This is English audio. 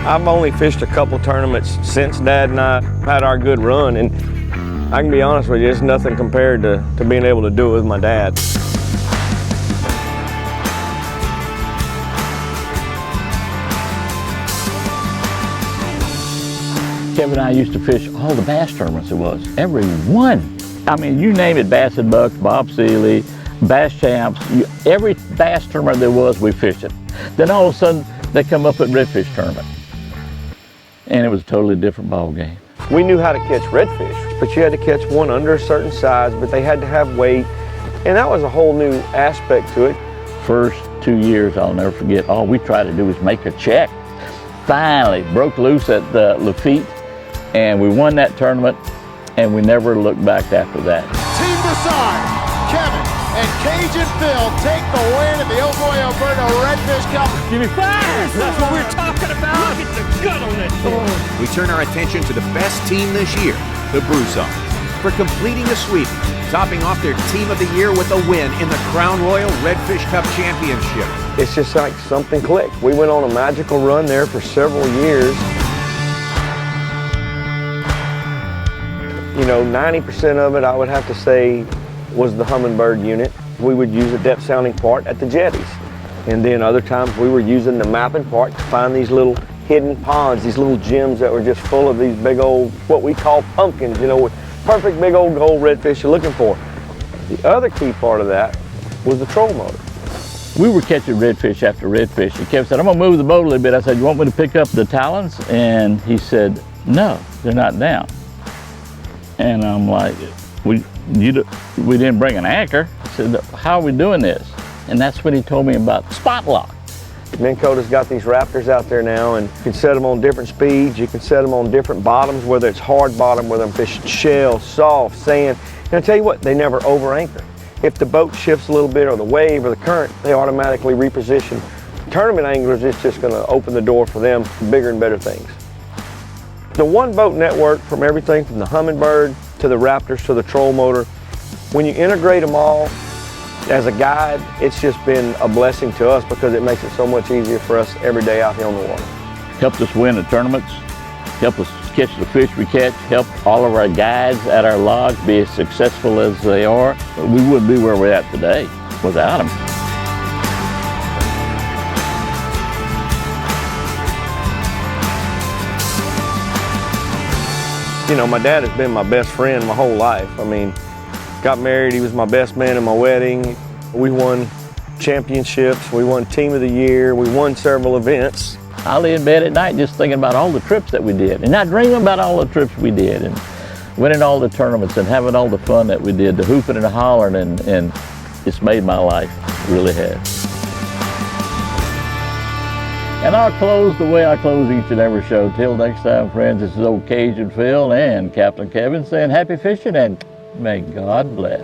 I've only fished a couple tournaments since Dad and I had our good run, and I can be honest with you, it's nothing compared to being able to do it with my dad. Kevin and I used to fish all the bass tournaments there was, every one. I mean, you name it, Bass and Bucks, Bob Seeley, Bass Champs, every bass tournament there was, we fished it. Then all of a sudden, they come up at redfish tournament. And it was a totally different ball game. We knew how to catch redfish, but you had to catch one under a certain size, but they had to have weight, and that was a whole new aspect to it. First 2 years, I'll never forget, all we tried to do was make a check. Finally, broke loose at the Lafitte, and we won that tournament, and we never looked back after that. Team Broussard, Kevin, and Cajun Phil take the win at the Oh Boy Alberta Redfish Cup. Give me five! That's what we're talking about! Look at the gut on that thing! We turn our attention to the best team this year, the Broussards, for completing the sweep, topping off their Team of the Year with a win in the Crown Royal Redfish Cup Championship. It's just like something clicked. We went on a magical run there for several years. You know, 90% of it, I would have to say, was the hummingbird unit. We would use a depth sounding part at the jetties. And then other times we were using the mapping part to find these little hidden ponds, these little gems that were just full of these big old, what we call pumpkins, you know, with perfect big old gold redfish you're looking for. The other key part of that was the troll motor. We were catching redfish after redfish, and Kevin said, I'm gonna move the boat a little bit. I said, you want me to pick up the talons? And he said, no, they're not down. And I'm like, we didn't bring an anchor. I said, how are we doing this? And that's when he told me about spot lock. Minn Kota's got these Raptors out there now, and you can set them on different speeds. You can set them on different bottoms, whether it's hard bottom, whether I'm fishing shell, soft, sand. And I tell you what, they never over anchor. If the boat shifts a little bit, or the wave or the current, they automatically reposition. Tournament anglers, it's just gonna open the door for them for bigger and better things. The one boat network, from everything from the Hummingbird to the Raptors to the troll motor, when you integrate them all as a guide, it's just been a blessing to us because it makes it so much easier for us every day out here on the water. Helped us win the tournaments, helped us catch the fish we catch, helped all of our guides at our logs be as successful as they are. We wouldn't be where we're at today without them. You know, my dad has been my best friend my whole life. I mean, got married, he was my best man at my wedding. We won championships, we won Team of the Year, we won several events. I lay in bed at night just thinking about all the trips that we did, and not dreaming about all the trips we did, and winning all the tournaments and having all the fun that we did, the hooping and the hollering, and it's made my life, it really has. And I'll close the way I close each and every show. Till next time, friends, this is old Cajun Phil and Captain Kevin saying happy fishing and may God bless.